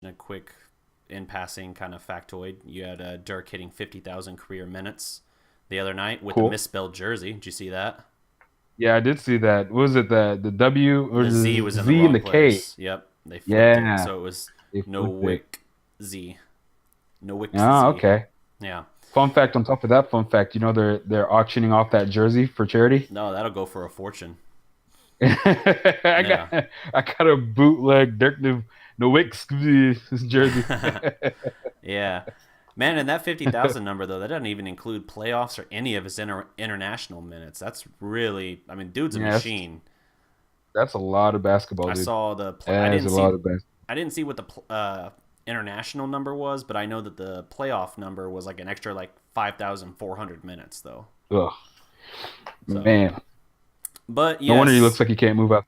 a quick in passing kind of factoid. You had Dirk hitting 50,000 career minutes the other night with the Cool. misspelled jersey. Did you see that? Yeah, I did see that. What was it the W or The Z the was in the Z and wrong the K? place. Yep, they flipped it, Yeah, so it was they no flipped it. wick Z, no wicks Oh, Z. okay. Yeah, Fun fact on top of that, fun fact, they're auctioning off that jersey for charity. no, that'll go for a fortune. I Yeah. got I got a bootleg Dirk Nowitzki jersey. Yeah. Man, and that 50,000 number, though, that doesn't even include playoffs or any of his international minutes. That's really, I mean, dude's a Yeah, machine. that's a lot of basketball, I dude. saw I That's didn't a lot see, of basketball. I didn't see what the international number was, but I know that the playoff number was like an extra like 5,400 minutes, though. Ugh, So, man. but No wonder he looks yes, like he can't move out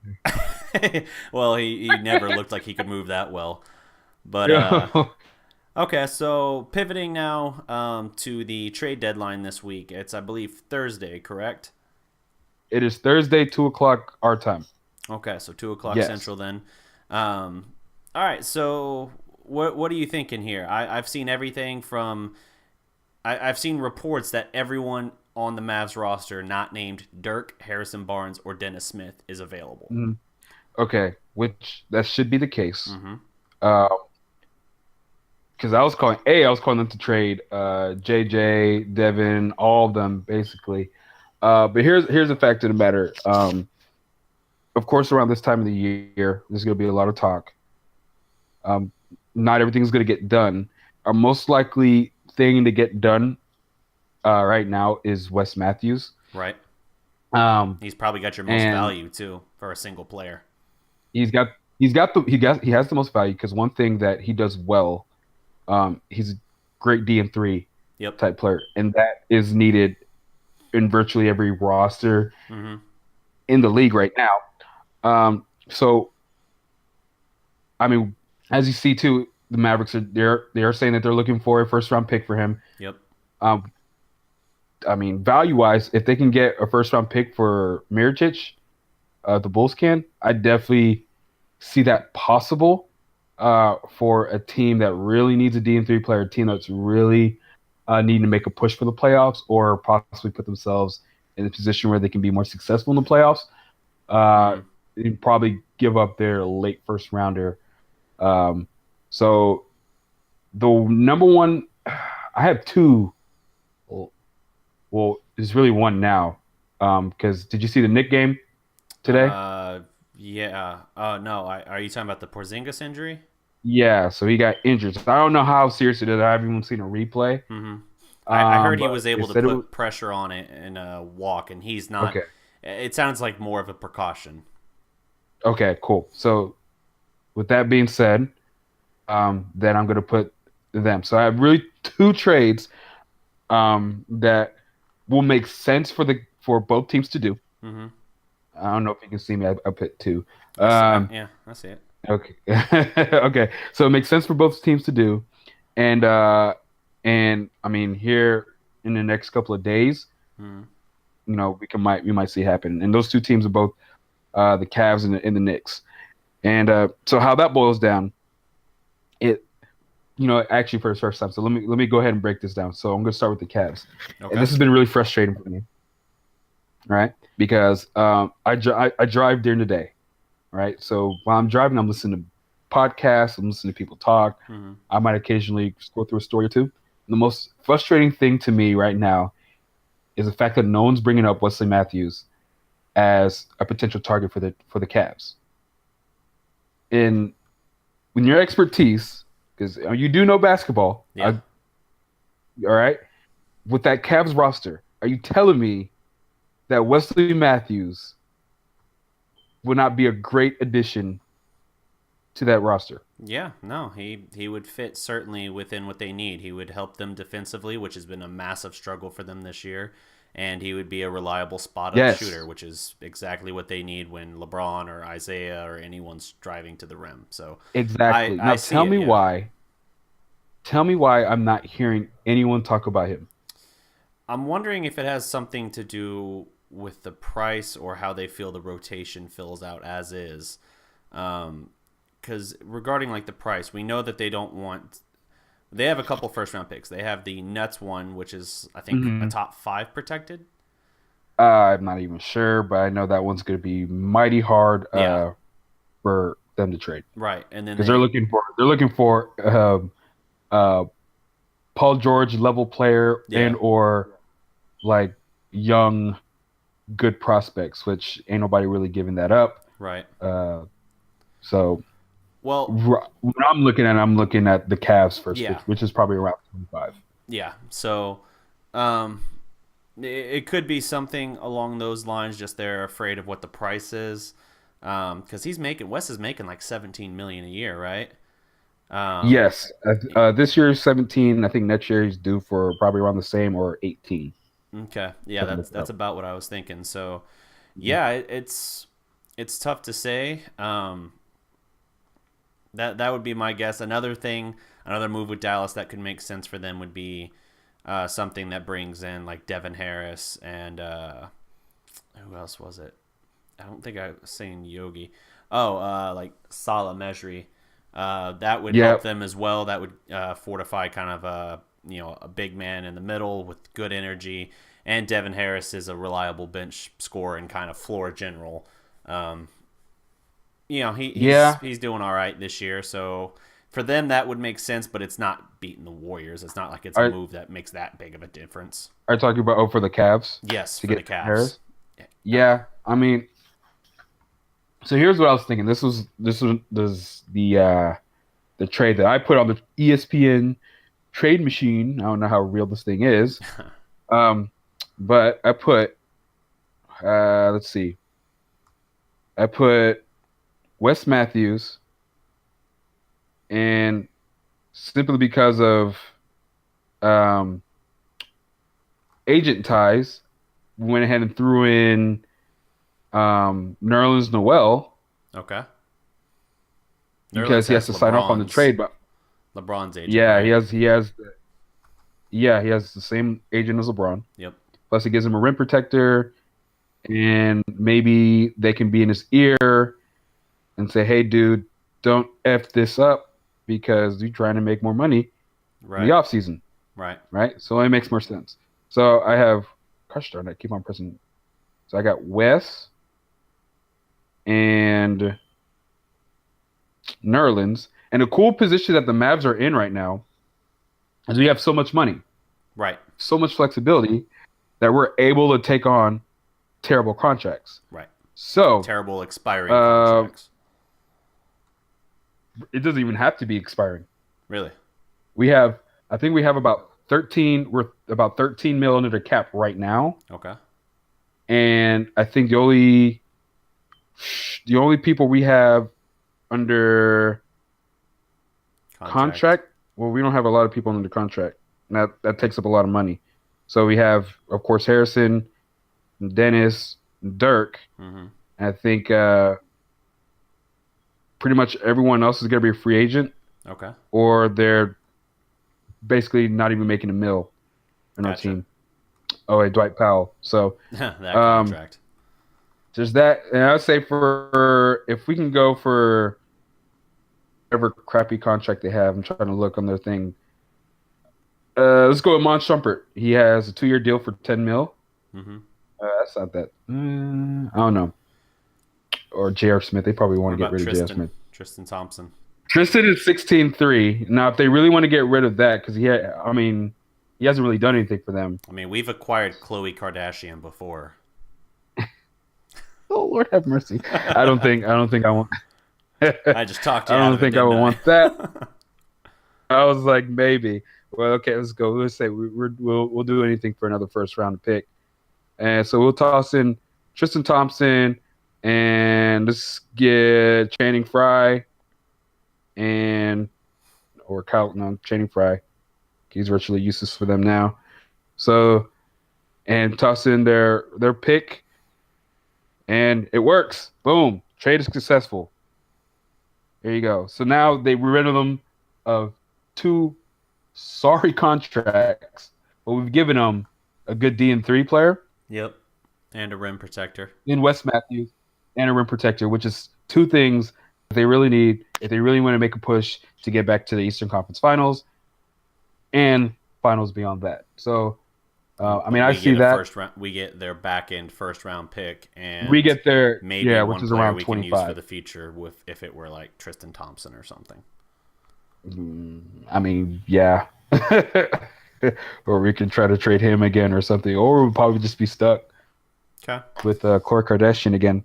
well, he never looked like he could move that well. But there. okay, so pivoting now to the trade deadline this week. It's, I believe, Thursday, correct? It is Thursday, 2 o'clock our time. Okay, so 2 o'clock Yes. Central then. All right, so what are you thinking here? I've seen everything from I've seen reports that everyone on the Mavs roster not named Dirk, Harrison Barnes, or Dennis Smith is available. Mhm. Okay, which that should be the case. Mm-hmm. Uh, because I was calling them to trade JJ, Devin, all of them basically. But here's the fact of the matter. Of course, around this time of the year, there's going to be a lot of talk. Um, Not everything's going to get done. Our most likely thing to get done right now is Wes Matthews. Right. Um, He's probably got your most and value too for a single player. he's got he has the most value because one thing that he does well, he's a great D&3 Yep. type player, and that is needed in virtually every roster Mm-hmm. in the league right now. So I mean, as you see too, the Mavericks they are saying that they're looking for a first round pick for him. Yep. Um, I mean, value wise, if they can get a first round pick for Mirotic, the Bulls can. I definitely see that possible for a team that really needs a D&3 player, a team that's really needing to make a push for the playoffs or possibly put themselves in a position where they can be more successful in the playoffs. Uh, Mm-hmm. They'd probably give up their late first rounder. Um, so the number one, I have two. Well, there's really one now. Because did you see the Nick game today? Uh, yeah. No. Are you talking about the Porzingis injury? Yeah, so he got injured. So I don't know how serious it is. I haven't even seen a replay. Mm-hmm. I heard he But was they able to said it was put pressure on it and walk, and he's not. okay. It sounds like more of a precaution. Okay, cool. So with that being said, then I'm gonna put them. So I have really two trades that will make sense for both teams to do. Mm-hmm. I don't know if you can see me. I put two. Um, Yeah, I see it. okay, okay. So it makes sense for both teams to do, and I mean here in the next couple of days, Mm-hmm. we might see happen. And those two teams are both the Cavs and the Knicks. And so how that boils down, it actually for the first time. So let me go ahead and break this down. So I'm going to start with the Cavs, and Okay. this has been really frustrating for me, right? Because I drive during the day, right? So while I'm driving, I'm listening to podcasts, I'm listening to people talk. Mm-hmm. I might occasionally scroll through a story or two. The most frustrating thing to me right now is the fact that no one's bringing up Wesley Matthews as a potential target for the Cavs. In when your expertise, because you do know basketball, Yeah. all right, with that Cavs roster, are you telling me that Wesley Matthews would not be a great addition to that roster? Yeah, no, he would fit certainly within what they need. He would help them defensively, which has been a massive struggle for them this year, and he would be a reliable spot up Yes, shooter, which is exactly what they need when LeBron or Isaiah or anyone's driving to the rim. So exactly. I Now see tell it. me Yeah, why. Tell me why I'm not hearing anyone talk about him. I'm wondering if it has something to do with the price or how they feel the rotation fills out as is. Because because regarding like the price, we know that they don't want. They have a couple first round picks. They have the Nets one, which is I think a top 5 protected. I'm not even sure, but I know that one's going to be mighty hard for them to trade. Right, and then because they're looking for Paul George level player and or like young good prospects, which ain't nobody really giving that up. Right. So well, when I'm looking at the Cavs first, which is probably around 25. Yeah. So, it could be something along those lines. Just they're afraid of what the price is, because Wes is making like $17 million a year, right? Yes. This year is 17. I think next year he's due for probably around the same or 18. Okay. Yeah, that's about what I was thinking. So, yeah, it's tough to say. That would be my guess. Another move with Dallas that could make sense for them would be something that brings in like Devin Harris and who else was it? I don't think I was saying Yogi. Like Salah Mejri. That would help them as well. That would fortify kind of a big man in the middle with good energy. And Devin Harris is a reliable bench scorer and kind of floor general. He's doing all right this year. So for them, that would make sense, but it's not beating the Warriors. It's not like it's a move that makes that big of a difference. Are you talking about for the Cavs? Yes, for the Cavs. Harris? Yeah, I mean, so here's what I was thinking. This was the trade that I put on the ESPN trade machine. I don't know how real this thing is, but I put let's see. I put Wes Matthews, and simply because of agent ties, we went ahead and threw in Nerlens Noel. Okay. Because he has to sign off on the trade, but LeBron's agent. Yeah, right? he has the same agent as LeBron. Yep. Plus, he gives him a rim protector, and maybe they can be in his ear and say, "Hey, dude, don't f this up because you're trying to make more money in the off season." Right. So it makes more sense. So I have, gosh darn it, keep on pressing. So I got Wes and Nerlens, and a cool position that the Mavs are in right now is we have so much money, right? So much flexibility that we're able to take on terrible contracts, right? So terrible expiring contracts. It doesn't even have to be expiring. Really? I think we have about 13. We're about 13 mil under the cap right now. Okay. And I think the only people we have under contract. Well, we don't have a lot of people under contract. That takes up a lot of money. So we have, of course, Harrison, Dennis, Dirk. Mm-hmm. And I think pretty much everyone else is going to be a free agent. Okay. Or they're basically not even making a mil in our team. Oh, wait, Dwight Powell. So that contract. There's that. And I would say if we can go for whatever crappy contract they have, I'm trying to look on their thing. Let's go with Mon Shumpert. He has a 2-year deal for 10 mil. Mm-hmm. That's not that. I don't know. Or J.R. Smith. They probably want to get rid of J.R. Smith. Tristan Thompson. Tristan is 16-3. Now, if they really want to get rid of that, because he hasn't really done anything for them. I mean, we've acquired Khloe Kardashian before. Oh, Lord have mercy. I don't think I want. I just talked to you. I don't think I would want that. I was like, maybe. Well, okay, let's go. Let's say we'll do anything for another first round pick, and so we'll toss in Tristan Thompson, and let's get Channing Frye, Channing Frye. He's virtually useless for them now. So, and toss in their pick, and it works. Boom, trade is successful. There you go. So now they rid of them of 2 sorry contracts, but we've given them a good D3 player. Yep. And a rim protector. In Wes Matthews and a rim protector, which is 2 things if they really want to make a push to get back to the Eastern Conference Finals and finals beyond that. So, I see that. We get their back end first round pick, and We get their maybe which one is player around we 25 can use for the future if it were like Tristan Thompson or something. Yeah. Or we can try to trade him again or something, or we'll probably just be stuck. Okay. With Khloe Kardashian again.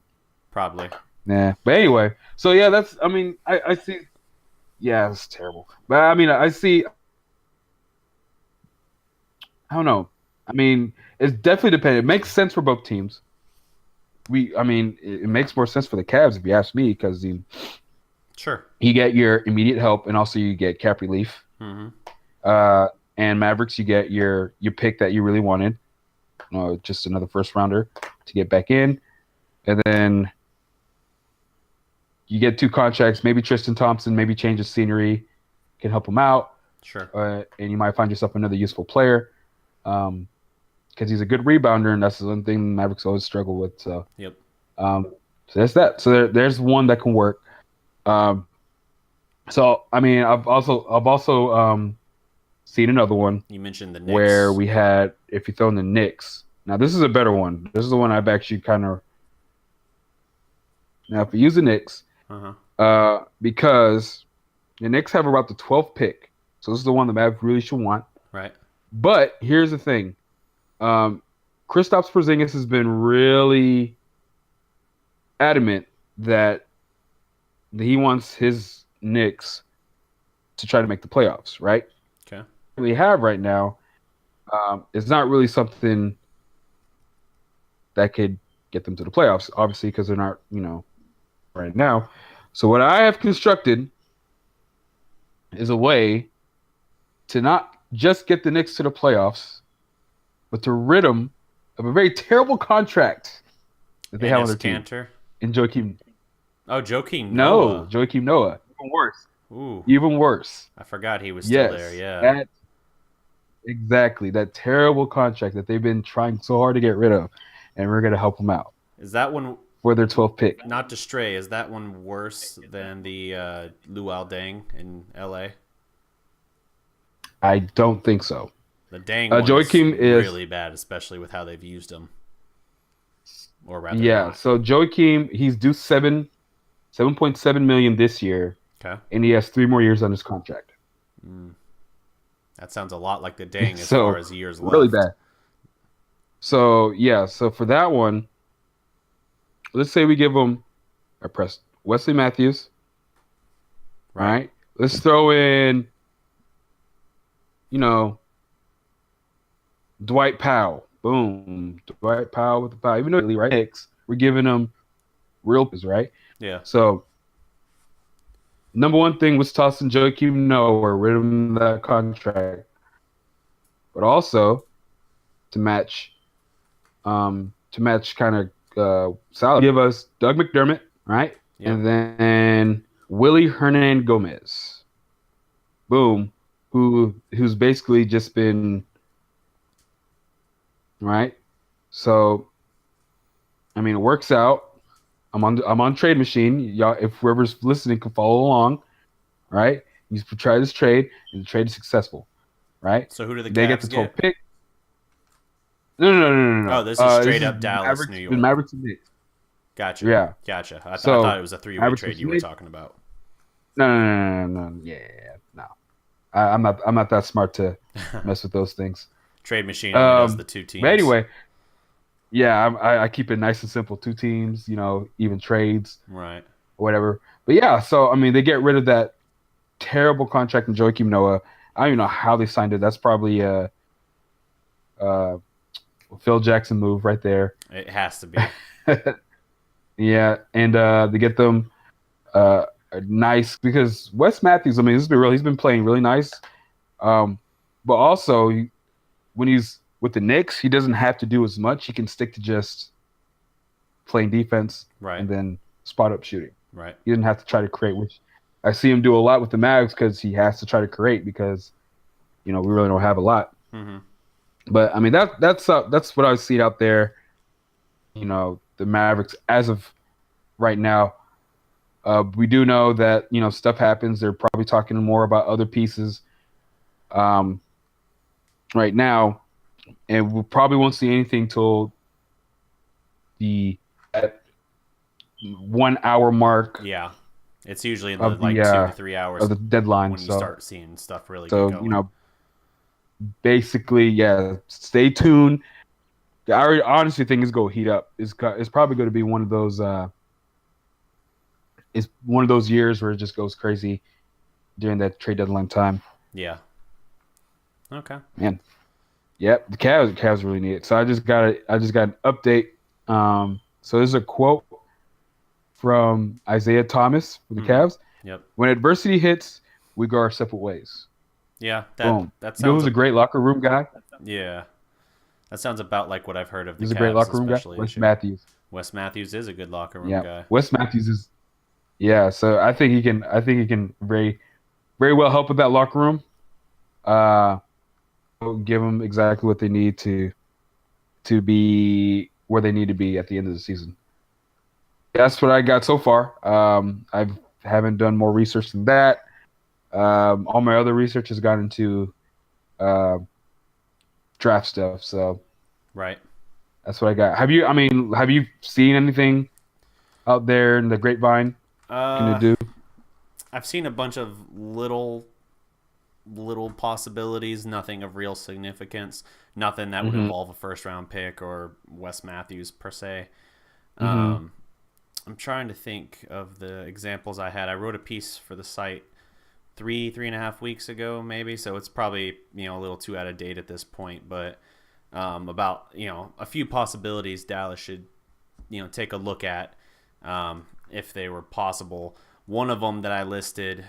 Probably. Yeah. But anyway, so yeah, I see. Yeah, it's terrible. But I see. I don't know. It's definitely dependent. It makes sense for both teams. It makes more sense for the Cavs if you ask me, because sure, you get your immediate help, and also you get cap relief. Mm-hmm. And Mavericks, you get your pick that you really wanted. Just another first rounder to get back in, and then you get 2 contracts. Maybe Tristan Thompson, maybe change of scenery can help him out. Sure. And you might find yourself another useful player, because he's a good rebounder, and that's the one thing Mavericks always struggle with. So yep. So that's that. So there's one that can work. So I've also seen another one. You mentioned the Knicks, where we had, if you throw in the Knicks. Now this is a better one. This is the one I've actually kind of. Now if we use the Knicks, because the Knicks have about the 12th pick, so this is the one the Mavs really should want. Right. But here's the thing, Kristaps Porzingis has been really adamant that he wants his Knicks to try to make the playoffs, right? Okay. What we have right now is not really something that could get them to the playoffs, obviously, because they're not, right now. So what I have constructed is a way to not just get the Knicks to the playoffs, but to rid them of a very terrible contract that they have on their team. And Joakim. Oh, Joakim Noah. No, Joakim Noah. Even worse. Ooh. Even worse. I forgot he was still there. Yeah. Exactly. That terrible contract that they've been trying so hard to get rid of, and we're going to help them out. Is that one for their 12th pick? Not to stray, is that one worse than the Luol Deng in LA? I don't think so. The Deng one Joakim is really bad, especially with how they've used him. Or rather, yeah. So Joakim, he's due $7.7 million this year. Okay. And he has 3 more years on his contract. That sounds a lot like the Deng as far as years left. Really bad. So yeah. So for that one, let's say we give him Wesley Matthews. Right. Let's throw in, Dwight Powell. Boom. Dwight Powell with the power. Even though right picks, we're giving him real picks, right? Yeah. So number one thing was tossing Joakim Noah, we're rid of that contract. But also to match kind of salary, give us Doug McDermott, right? Yep. And then Willie Hernan Gomez. Boom. Who's basically just been right. So it works out. I'm on Trade Machine. Y'all, if whoever's listening can follow along, right? You try this trade, and the trade is successful, right? So who do they get the 12th pick? No. Oh, this is straight up Dallas, Mavericks, New York. Mavericks and Knicks. Gotcha. Yeah. Gotcha. I thought it was a 3-way trade you were talking about. No. Yeah, no. I'm not that smart to mess with those things. Trade Machine does the 2 teams. But anyway, yeah, I keep it nice and simple. 2 teams, even trades, right? Whatever. But yeah, so they get rid of that terrible contract in Joakim Noah. I don't even know how they signed it. That's probably a Phil Jackson move right there. It has to be. Yeah, and they get them nice, because Wes Matthews, this has been real. He's been playing really nice. But also, when he's with the Knicks, he doesn't have to do as much. He can stick to just playing defense, right, and then spot up shooting. Right. He doesn't have to try to create, which I see him do a lot with the Mavs, because he has to try to create, because we really don't have a lot. Mm-hmm. But that's what I see out there. The Mavericks, as of right now, We do know that stuff happens. They're probably talking more about other pieces um, right now, and we probably won't see anything till the at 1 hour mark Yeah. It's usually in the of like the 2 to 3 hours deadline. when you So start seeing stuff really get so going. basically, yeah, stay tuned. I honestly think it's going to heat up. It's probably going to be one of those. It's one of those years where it just goes crazy during that trade deadline time. Yeah. Okay. Man, yep, the Cavs really need it. So I just got an update. So there's a quote from Isaiah Thomas for the Mm-hmm. Cavs. Yep. When adversity hits, we go our separate ways. Yeah. That Boom. that You know sounds who's a great locker room guy? yeah. That sounds about like what I've heard of the He's a great Cavs, locker room guy. especially Wes this year. Matthews. Wes Matthews is a good locker room Yeah, guy. Wes Matthews is. Yeah, so I think he can. I think he can very well help with that locker room. Uh, give them exactly what they need to be where they need to be at the end of the season. That's what I got so far. I haven't done more research than that. All my other research has gone into uh, draft stuff. So Right. that's what I got. Have you? I mean, have you seen anything out there in the grapevine? Can you Uh, do? I've seen a bunch of little possibilities, nothing of real significance, nothing that would Mm-hmm. involve a first round pick or Wes Matthews per se. Mm-hmm. Um, I'm trying to think of the examples I had. I wrote a piece for the site 3.5 weeks ago, maybe. So it's probably a little too out of date at this point. But about a few possibilities Dallas should take a look at if they were possible. One of them that I listed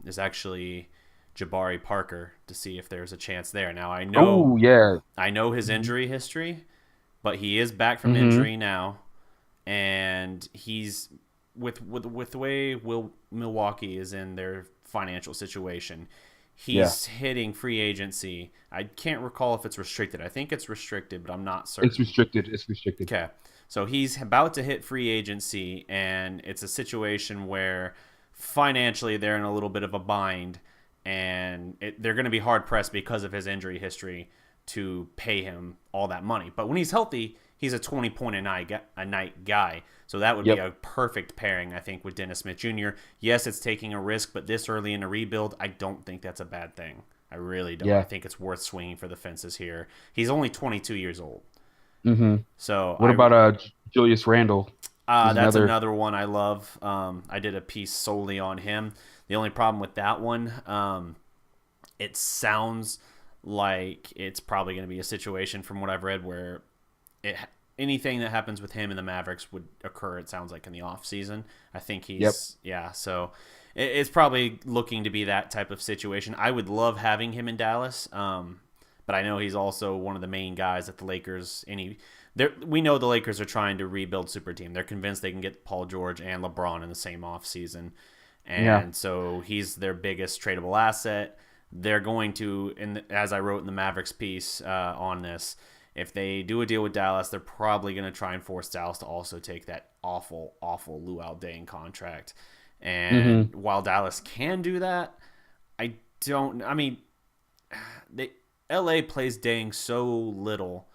is actually Jabari Parker to see if there's a chance there. Now Oh yeah. I know his injury history, but he is back from Mm-hmm. injury now, and he's with the way Milwaukee is in their financial situation. Yeah. He's hitting free agency. I can't recall if it's restricted. I think it's restricted, but I'm not It's certain. restricted. It's restricted. Okay. So he's about to hit free agency, and it's a situation where financially they're in a little bit of a bind, and they're going to be hard pressed because of his injury history to pay him all that money. But when he's healthy, he's a 20 point a night guy. So that would be Yep. a perfect pairing, I think, with Dennis Smith Jr. Yes, it's taking a risk, but this early in a rebuild, I don't think that's a bad thing. I really don't. I Yeah. think it's worth swinging for the fences here. He's only 22 years old. Mm-hmm. So What about Julius Randle? There's that's another. another one I love. I did a piece solely on him. The only problem with that one, it sounds like it's probably going to be a situation from what I've read where anything that happens with him and the Mavericks would occur. It sounds like in the off season. I think Yep. yeah. So it's probably looking to be that type of situation. I would love having him in Dallas. But I know he's also one of the main guys at the Lakers. We know the Lakers are trying to rebuild super team. They're convinced they can get Paul George and LeBron in the same offseason. And Yeah. so he's their biggest tradable asset. They're going to, as I wrote in the Mavericks piece on this, if they do a deal with Dallas, they're probably going to try and force Dallas to also take that awful, awful Luol Deng contract. And Mm-hmm. while Dallas can do that, I mean, LA plays Deng so little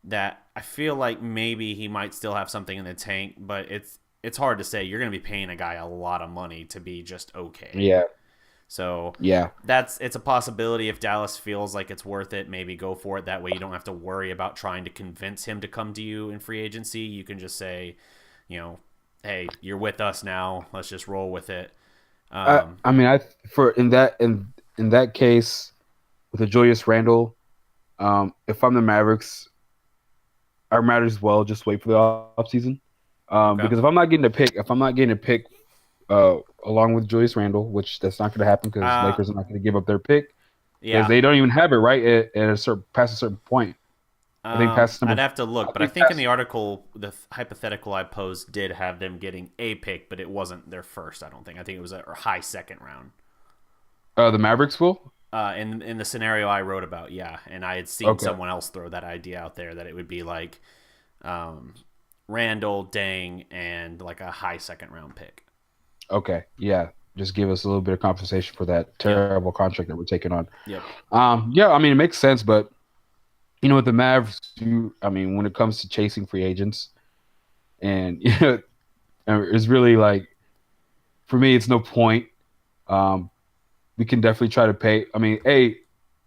that I feel like maybe he might still have something in the tank, but it's hard to say. You're going to be paying a guy a lot of money to be just okay. Yeah. So Yeah. it's a possibility if Dallas feels like it's worth it, maybe go for it. That way you don't have to worry about trying to convince him to come to you in free agency. You can just say, hey, you're with us now. Let's just roll with it. I mean, for in that case with the Julius Randle, if I'm the Mavericks, I might as well just wait for the offseason. Okay. Because if I'm not getting a pick along with Julius Randle, which that's not going to happen because Lakers are not going to give up their pick because Yeah. they don't even have it right at past a certain point. I think past I'd number. have to look, but I think in the article, the hypothetical I posed did have them getting a pick, but it wasn't their first. I don't think. I think it was a high second round. The Mavericks will. In the scenario I wrote about, yeah, and I had seen Okay. someone else throw that idea out there that it would be like Randall, Deng, and like a high second round pick. Okay, yeah. Just give us a little bit of compensation for that Yep. terrible contract that we're taking on. Yep. Yeah, I mean it makes sense, but with the Mavs, I mean, when it comes to chasing free agents, and it's really like for me, it's no point. Um, we can definitely try to pay. I mean,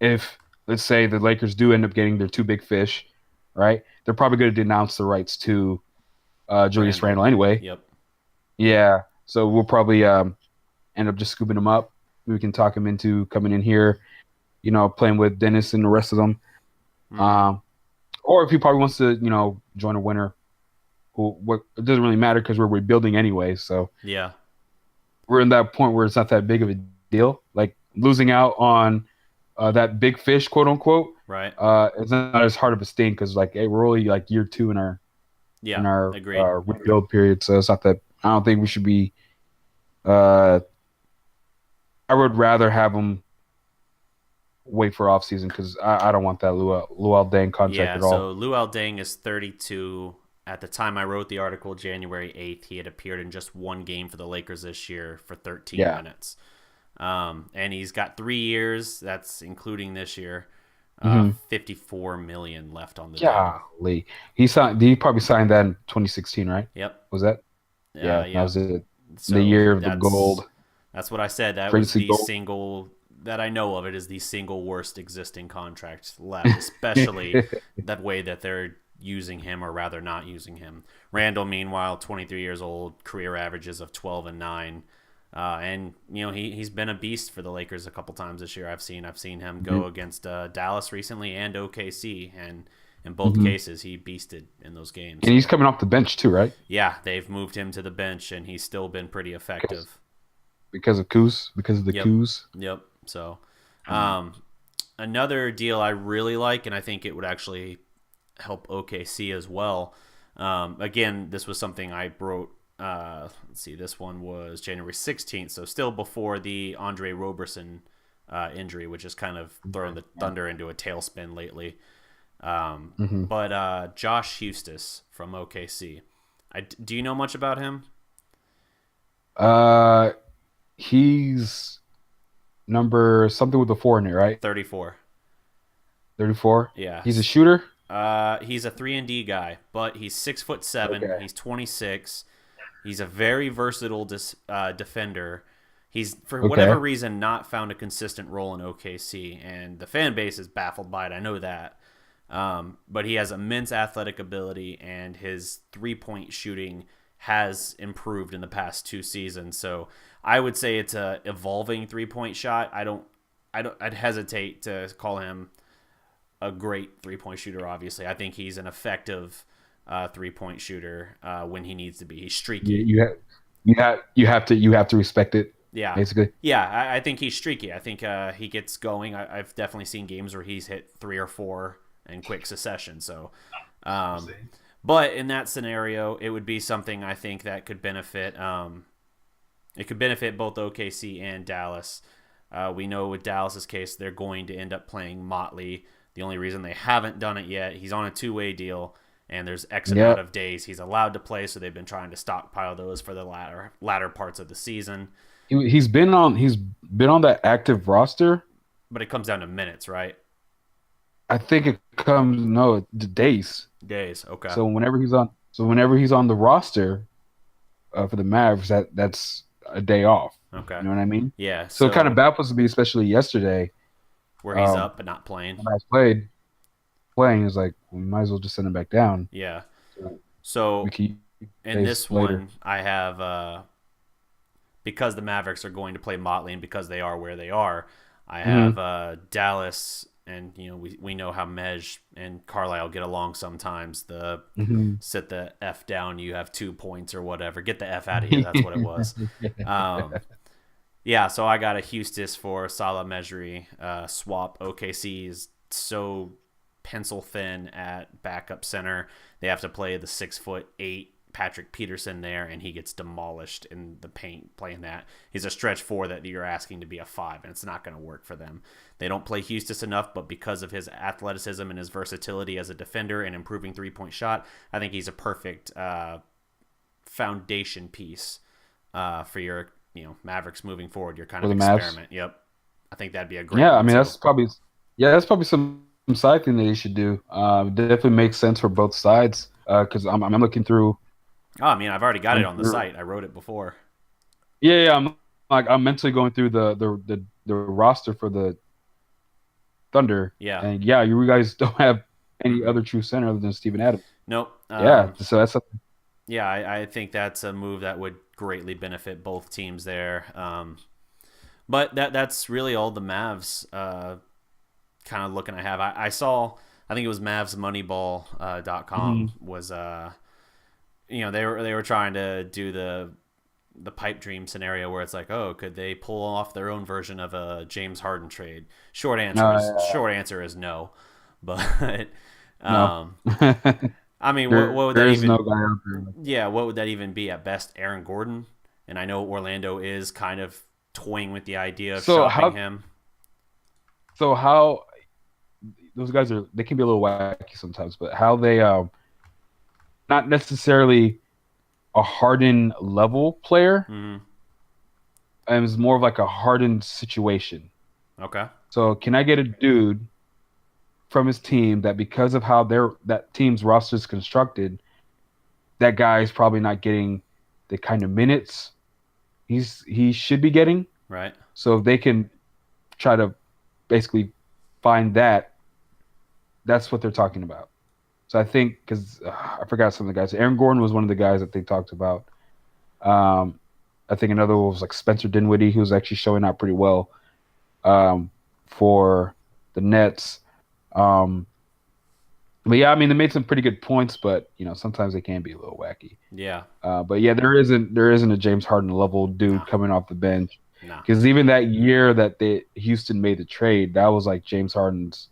if let's say the Lakers do end up getting their two big fish, right? They're probably going to denounce the rights to Julius Randall. Randle anyway. Yep. Yeah, so we'll probably end up just scooping him up. We can talk him into coming in here, playing with Dennis and the rest of them. Mm-hmm. Um, or if he probably wants to, join a winner, it doesn't really matter because we're rebuilding anyway. So Yeah. we're in that point where it's not that big of a deal. Like losing out on that big fish, quote unquote, Right. it's not as hard of a sting because like, hey, we're only like year two in our Yeah. Agreed. rebuild period, so it's not that. I don't think we should be. Uh, I would rather have them wait for off season because I don't want that Luol Deng contract Yeah. at So all. Luol Deng is 32. At the time I wrote the article, January 8th, he had appeared in just one game for the Lakers this year for 13 Yeah. minutes. And he's got 3 years. That's including this year. Mm-hmm. 54 million left on the deal. Golly, he signed. He probably signed that in 2016, right? Yep. Was that? Yeah, that Yep. was it. The So year of the gold, that's what I said. That was Princely the gold. single that I know of. It is the single worst existing contract left, especially that way that they're using him, or rather not using him. Randall, meanwhile, 23 years old, career averages of 12 and 9. And he's been a beast for the Lakers a couple times this year. I've seen him go against Dallas recently and OKC, and in both Mm-hmm. cases he beasted in those games. And he's coming off the bench too, right? Yeah, they've moved him to the bench, and he's still been pretty Because effective. because of the Yep, coups. yep. So, um, another deal I really like, and I think it would actually help OKC as well. Again, this was something I wrote. Let's see, this one was January 16th, so still before the Andre Roberson injury, which has kind of thrown the Thunder into a tailspin lately. Mm-hmm. But Josh Hustis from OKC. Do you know much about him? Uh, he's number something with the four in it, right? 34. 34. Yeah. He's a shooter. He's a 3-and-D guy, but he's 6'7". Okay. He's 26. He's a very versatile defender. He's, for Okay. whatever reason, not found a consistent role in OKC, and the fan base is baffled by it. I know that. But he has immense athletic ability, and his three-point shooting has improved in the past 2 seasons. So I would say it's a evolving three-point shot. I'd hesitate to call him a great three-point shooter. Obviously, I think he's an effective three-point shooter when he needs to be. He's streaky. You have to respect it. Yeah. Basically. Yeah, I think he's streaky. I think he gets going. I've definitely seen games where he's hit 3 or 4 in quick succession. So, but in that scenario, it would be something I think that could benefit. It could benefit both OKC and Dallas. We know with Dallas's case, they're going to end up playing Motley. The only reason they haven't done it yet, he's on a 2-way deal, and there's X amount of days he's allowed to play, so they've been trying to stockpile those for the latter parts of the season. He's been on that active roster. But it comes down to minutes, right? I think it comes the days. Days, okay. So whenever he's on the roster for the Mavs, that's a day off. Okay. You know what I mean? Yeah. So it kind of baffles me, especially yesterday, where he's up but not playing. when I playing is like we might as well just send him back down. Yeah. So We can in this later. one, I have because the Mavericks are going to play Motley, and because they are where they are, I have Dallas, and we know how Mej and Carlisle get along sometimes. The sit the F down, you have 2 points or whatever. Get the F out of here. That's what it was. Yeah, so I got a Hustis for Salah Mejri swap. OKC is so pencil thin at backup center. They have to play the 6'8" Patrick Peterson there, and he gets demolished in the paint playing that. He's a stretch 4 that you're asking to be a 5, and it's not going to work for them. They don't play Hustis enough, but because of his athleticism and his versatility as a defender and improving three-point shot, I think he's a perfect foundation piece for your Mavericks moving forward. Your kind for of the Mavs. experiment. Yep, I think that'd be a great Yeah, I one mean too. that's probably some side thing that you should do. Definitely makes sense for both sides. Because I'm looking through. Oh, I mean, I've already got it I'm on the through. site. I wrote it before. Yeah, I'm mentally going through the roster for the Thunder, Yeah. and yeah, you guys don't have any other true center other than Steven Adams. Nope. Yeah, so that's something. Yeah, I think that's a move that would greatly benefit both teams there. But that's really all the Mavs kind of looking I have. I saw, I think it was MavsMoneyball.com was they were trying to do the pipe dream scenario where it's like, oh, could they pull off their own version of a James Harden trade? Short answer is no. But No, I mean, what would there that is even? no guy out there. Yeah, what would that even be at best? Aaron Gordon, and I know Orlando is kind of toying with the idea of shopping him. So how those guys they can be a little wacky sometimes, but how they not necessarily a Harden level player, Mm-hmm. and it's more of like a Harden situation. Okay. So can I get a dude from his team that because of how that team's roster is constructed, that guy is probably not getting the kind of minutes he should be getting. Right. So if they can try to basically find that's what they're talking about. So I think because I forgot some of the guys. Aaron Gordon was one of the guys that they talked about. I think another one was like Spencer Dinwiddie, who was actually showing out pretty well for the Nets. But yeah, I mean they made some pretty good points, but sometimes they can be a little wacky. Yeah. But yeah, there isn't a James Harden level dude coming off the bench. No. Because even that year that Houston made the trade, that was like James Harden's.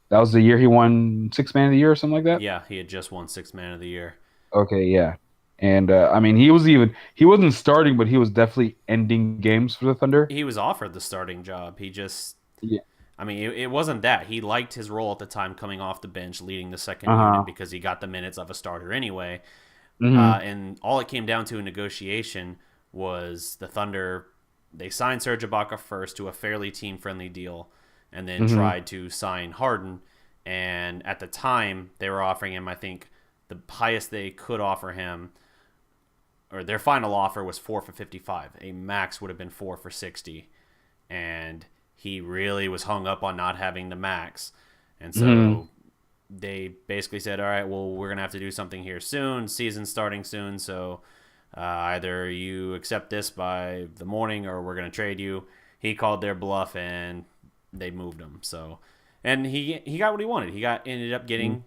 That was the year he won Sixth Man of the Year or something like that. Yeah, he had just won Sixth Man of the Year. Okay, yeah, and I mean he wasn't starting, but he was definitely ending games for the Thunder. He was offered the starting job. He just, Yeah. I mean, it wasn't that. He liked his role at the time, coming off the bench, leading the second unit because he got the minutes of a starter anyway. And all it came down to in negotiation was the Thunder. They signed Serge Ibaka first to a fairly team-friendly deal, and then tried to sign Harden. And at the time, they were offering him, I think, the highest they could offer him, or their final offer was 4 for 55. A max would have been 4 for 60. And he really was hung up on not having the max. And so they basically said, all right, well, we're going to have to do something here soon. Season's starting soon, so either you accept this by the morning or we're going to trade you. He called their bluff and they moved him. So, and he got what he wanted. Ended up getting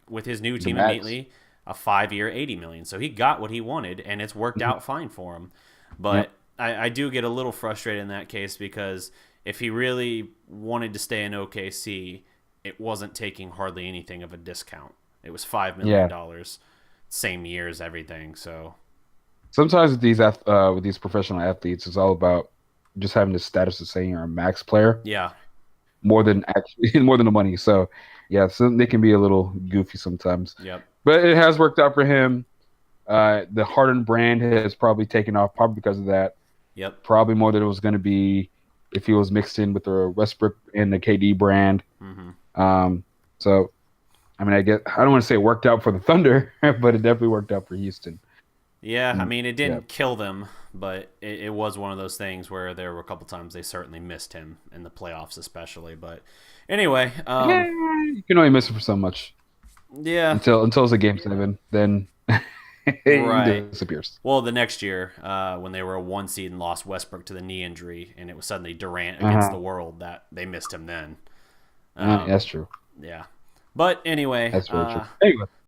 with his new team immediately a 5-year, $80 million. So he got what he wanted, and it's worked out fine for him. But I do get a little frustrated in that case because if he really wanted to stay in OKC, it wasn't taking hardly anything of a discount. It was $5 million, same year as everything. So sometimes with these professional athletes, it's all about just having the status of saying you're a max player. Yeah. More than the money. So yeah, so they can be a little goofy sometimes. Yep. But it has worked out for him. The Harden brand has probably taken off, probably because of that. Yep. Probably more than it was going to be if he was mixed in with the Westbrook and the KD brand. So, I mean, I don't want to say it worked out for the Thunder, but it definitely worked out for Houston. Yeah, I mean, it didn't kill them, but it was one of those things where there were a couple times they certainly missed him in the playoffs, especially. But anyway, you can only miss him for so much. Yeah. Until it's a game 7, then he disappears. Well, the next year, when they were a 1 seed and lost Westbrook to the knee injury, and it was suddenly Durant against the world, that they missed him then. That's true. Yeah. But anyway, that's very true. Anyway,